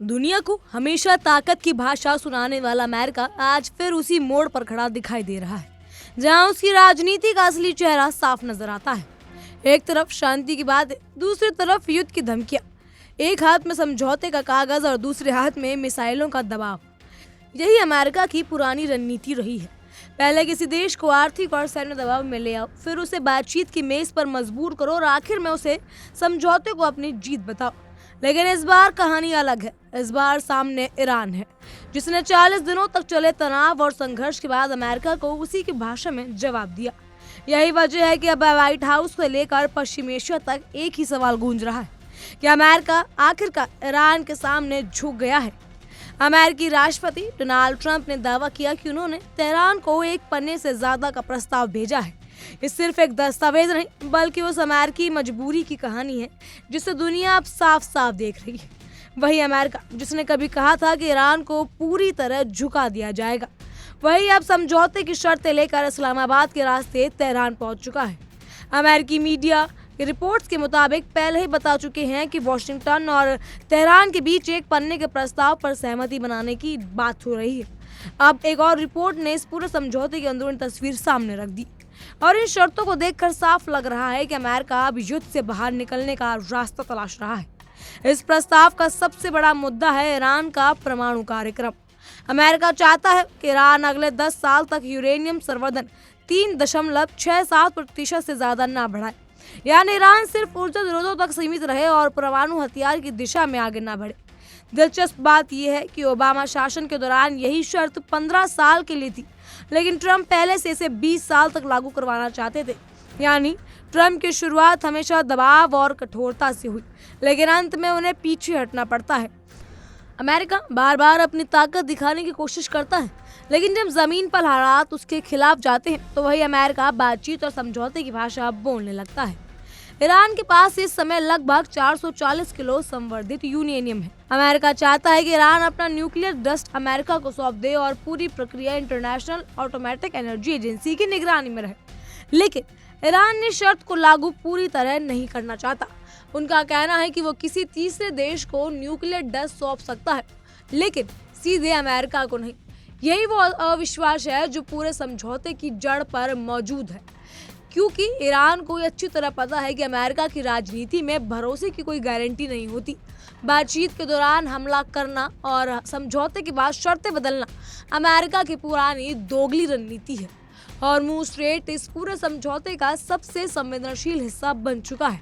दुनिया को हमेशा ताकत की भाषा सुनाने वाला अमेरिका आज फिर उसी मोड़ पर खड़ा दिखाई दे रहा है, जहां उसकी राजनीति का असली चेहरा साफ नजर आता है। एक तरफ शांति की बात है, दूसरी तरफ युद्ध की धमकियां, एक हाथ में समझौते का कागज और दूसरे हाथ में मिसाइलों का दबाव। यही अमेरिका की पुरानी रणनीति रही है। पहले किसी देश को आर्थिक और सैन्य दबाव में ले आओ, फिर उसे बातचीत की मेज पर मजबूर करो और आखिर में उसे समझौते को अपनी जीत बताओ। लेकिन इस बार कहानी अलग है। इस बार सामने ईरान है, जिसने 40 दिनों तक चले तनाव और संघर्ष के बाद अमेरिका को उसी की भाषा में जवाब दिया। यही वजह है कि अब व्हाइट हाउस से लेकर पश्चिम एशिया तक एक ही सवाल गूंज रहा है कि अमेरिका आखिरकार ईरान के सामने झुक गया है। अमेरिकी राष्ट्रपति डोनाल्ड ट्रंप ने दावा किया कि उन्होंने तेहरान को एक पन्ने से ज्यादा का प्रस्ताव भेजा है। ये सिर्फ एक दस्तावेज नहीं, बल्कि उस अमेरिकी मजबूरी की कहानी है जिसे दुनिया अब साफ साफ देख रही है। वही अमेरिका जिसने कभी कहा था कि ईरान को पूरी तरह झुका दिया जाएगा, वही अब समझौते की शर्तें लेकर इस्लामाबाद के रास्ते तेहरान पहुंच चुका है। अमेरिकी मीडिया की रिपोर्ट्स के मुताबिक पहले ही बता चुके हैं कि वॉशिंगटन और तेहरान के बीच एक पन्ने के प्रस्ताव पर सहमति बनाने की बात हो रही है। अब एक और रिपोर्ट ने इस पूरे समझौते की अंदरूनी तस्वीर सामने रख दी और इन शर्तों को देखकर साफ लग रहा है कि अमेरिका अब युद्ध से बाहर निकलने का रास्ता तलाश रहा है। इस प्रस्ताव का सबसे बड़ा मुद्दा है ईरान का परमाणु कार्यक्रम। अमेरिका चाहता है कि ईरान अगले 10 साल तक यूरेनियम संवर्धन 3.67% से ज्यादा न बढ़ाए, यानी ईरान सिर्फ ऊर्जा जरूरतों तक सीमित रहे और परमाणु हथियार की दिशा में आगे न बढ़े। दिलचस्प बात यह है कि ओबामा शासन के दौरान यही शर्त 15 साल के लिए थी, लेकिन ट्रंप पहले से इसे 20 साल तक लागू करवाना चाहते थे। यानी ट्रंप की शुरुआत हमेशा दबाव और कठोरता से हुई, लेकिन अंत में उन्हें पीछे हटना पड़ता है। अमेरिका बार बार अपनी ताकत दिखाने की कोशिश करता है, लेकिन जब जमीन पर हालात उसके खिलाफ जाते हैं तो वही अमेरिका बातचीत और समझौते की भाषा बोलने लगता है। ईरान के पास इस समय लगभग 440 किलो संवर्धित यूरेनियम है। अमेरिका चाहता है कि ईरान अपना न्यूक्लियर डस्ट अमेरिका को सौंप दे और पूरी प्रक्रिया इंटरनेशनल ऑटोमेटिक एनर्जी एजेंसी की निगरानी में रहे। लेकिन ईरान ने शर्त को लागू पूरी तरह नहीं करना चाहता। उनका कहना है कि वो किसी तीसरे देश को न्यूक्लियर डस्ट सौंप सकता है, लेकिन सीधे अमेरिका को नहीं। यही वो अविश्वास है जो पूरे समझौते की जड़ पर मौजूद है, क्योंकि ईरान को अच्छी तरह पता है कि अमेरिका की राजनीति में भरोसे की कोई गारंटी नहीं होती। बातचीत के दौरान हमला करना और समझौते के बाद शर्तें बदलना अमेरिका की पुरानी दोगली रणनीति है। हॉर्मुज़ स्ट्रेट इस पूरे समझौते का सबसे संवेदनशील हिस्सा बन चुका है।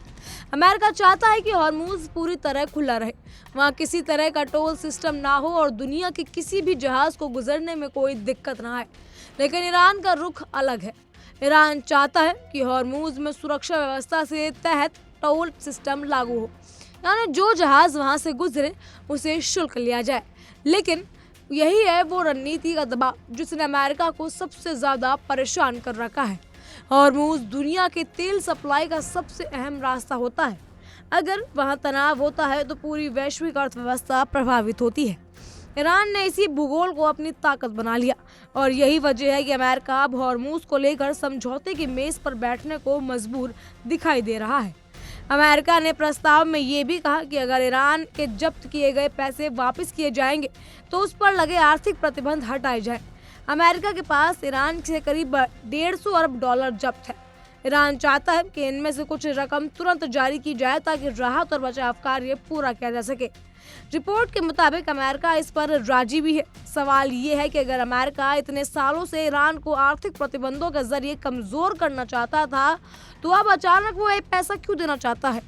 अमेरिका चाहता है कि हॉर्मुज़ पूरी तरह खुला रहे, वहाँ किसी तरह का टोल सिस्टम ना हो और दुनिया के किसी भी जहाज को गुजरने में कोई दिक्कत ना आए। लेकिन ईरान का रुख अलग है। ईरान चाहता है कि हॉर्मुज़ में सुरक्षा व्यवस्था से तहत टोल सिस्टम लागू हो, यानी जो जहाज वहां से गुजरे उसे शुल्क लिया जाए। लेकिन यही है वो रणनीति का दबाव जिसने अमेरिका को सबसे ज्यादा परेशान कर रखा है। हॉर्मुज़ दुनिया के तेल सप्लाई का सबसे अहम रास्ता होता है। अगर वहां तनाव होता है तो पूरी वैश्विक अर्थव्यवस्था प्रभावित होती है। ईरान ने इसी भूगोल को अपनी ताकत बना लिया और यही वजह है कि अमेरिका अब हॉर्मुज़ को लेकर समझौते की मेज पर बैठने को मजबूर दिखाई दे रहा है। अमेरिका ने प्रस्ताव में ये भी कहा कि अगर ईरान के जब्त किए गए पैसे वापस किए जाएंगे तो उस पर लगे आर्थिक प्रतिबंध हटाए जाएं। अमेरिका के पास ईरान से करीब 150 अरब डॉलर जब्त है। ईरान चाहता है कि इनमें से कुछ रकम तुरंत जारी की जाए ताकि राहत और बचाव कार्य पूरा किया जा सके। रिपोर्ट के मुताबिक अमेरिका इस पर राजी भी है। सवाल ये है कि अगर अमेरिका इतने सालों से ईरान को आर्थिक प्रतिबंधों के जरिए कमजोर करना चाहता था, तो अब अचानक वो ये पैसा क्यों देना चाहता है?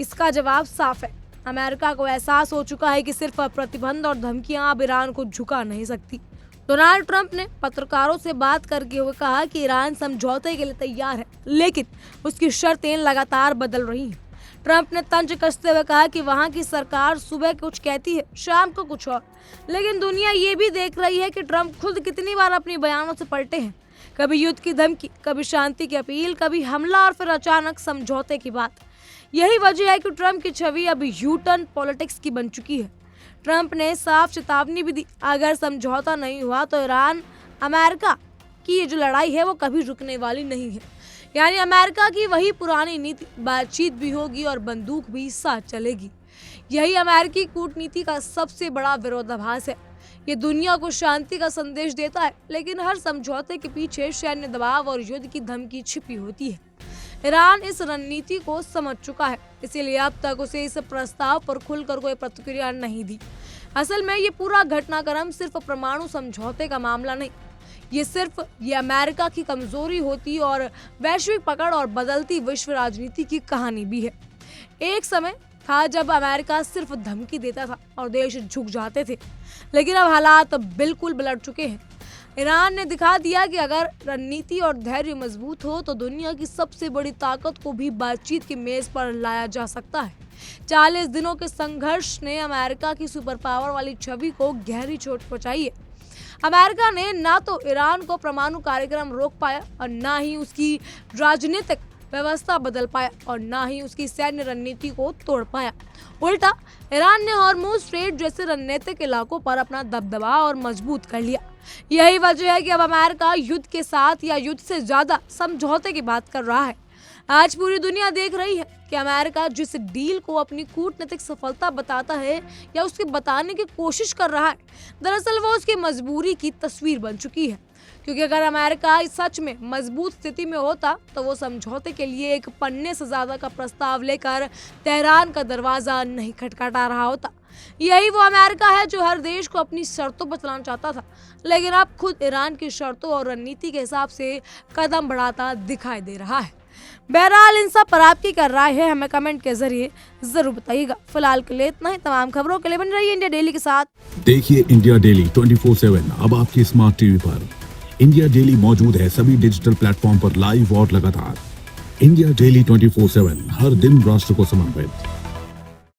इसका जवाब साफ है। अमेरिका को एहसास हो चुका है कि सिर्फ प्रतिबंध और धमकियां अब ईरान को झुका नहीं सकती। डोनाल्ड ट्रंप ने पत्रकारों से बात करके हुए कहा कि ईरान समझौते के लिए तैयार है, लेकिन उसकी शर्तें लगातार बदल रही हैं। ट्रंप ने तंज कसते हुए कहा कि वहां की सरकार सुबह कुछ कहती है, शाम को कुछ और। लेकिन दुनिया ये भी देख रही है कि ट्रंप खुद कितनी बार अपनी बयानों से पलटे हैं। कभी युद्ध की धमकी, कभी शांति की अपील, कभी हमला और फिर अचानक समझौते की बात। यही वजह है कि ट्रंप की छवि अब यू टर्न पॉलिटिक्स की बन चुकी है। ट्रंप ने साफ चेतावनी भी दी, अगर समझौता नहीं हुआ तो ईरान अमेरिका की ये जो लड़ाई है वो कभी रुकने वाली नहीं है। यानी अमेरिका की वही पुरानी नीति, बातचीत भी होगी और बंदूक भी साथ चलेगी। यही अमेरिकी कूटनीति का सबसे बड़ा विरोधाभास है। ये दुनिया को शांति का संदेश देता है, लेकिन हर समझौते के पीछे सैन्य दबाव और युद्ध की धमकी छिपी होती है। ईरान इस रणनीति को समझ चुका है, इसीलिए अब तक उसे इस प्रस्ताव पर खुलकर कोई प्रतिक्रिया नहीं दी। असल में ये पूरा घटनाक्रम सिर्फ परमाणु समझौते का मामला नहीं, ये अमेरिका की कमजोरी होती और वैश्विक पकड़ और बदलती विश्व राजनीति की कहानी भी है। एक समय था जब अमेरिका सिर्फ धमकी देता था और देश झुक जाते थे, लेकिन अब हालात बिल्कुल पलट चुके हैं। ईरान ने दिखा दिया कि अगर रणनीति और धैर्य मजबूत हो तो दुनिया की सबसे बड़ी ताकत को भी बातचीत की मेज पर लाया जा सकता है। 40 दिनों के संघर्ष ने अमेरिका की सुपर पावर वाली छवि को गहरी चोट पहुंचाई है। अमेरिका ने ना तो ईरान को परमाणु कार्यक्रम रोक पाया और ना ही उसकी राजनीतिक व्यवस्था बदल पाया और ना ही उसकी सैन्य रणनीति को तोड़ पाया। उल्टा ईरान ने हॉर्मुज़ स्ट्रेट जैसे रणनीतिक इलाकों पर अपना दबदबा और मजबूत कर लिया। यही वजह है कि अब अमेरिका युद्ध के साथ या युद्ध से ज्यादा समझौते की बात कर रहा है। आज पूरी दुनिया देख रही है कि अमेरिका जिस डील को अपनी कूटनीतिक सफलता बताता है या उसके बताने की कोशिश कर रहा है, दरअसल वो उसकी मजबूरी की तस्वीर बन चुकी है। क्योंकि अगर अमेरिका सच में मजबूत स्थिति में होता तो वो समझौते के लिए एक पन्ने से ज्यादा का प्रस्ताव लेकर तेहरान का दरवाजा नहीं खटखटा रहा होता। यही वो अमेरिका है जो हर देश को अपनी शर्तों पर चलाना चाहता था, लेकिन अब खुद ईरान की शर्तों और रणनीति के हिसाब से कदम बढ़ाता दिखाई दे रहा है। बहरहाल इन सब पर आपकी क्या राय है, हमें कमेंट के जरिए जरूर बताइएगा। फिलहाल के लिए इतना ही। तमाम खबरों के लिए बने रहिए इंडिया डेली के साथ। देखिए इंडिया डेली 24/7 अब आपकी स्मार्ट टीवी पर। इंडिया डेली मौजूद है सभी डिजिटल प्लेटफॉर्म पर लाइव और लगातार। इंडिया डेली 24/7 हर दिन राष्ट्र को समर्पित।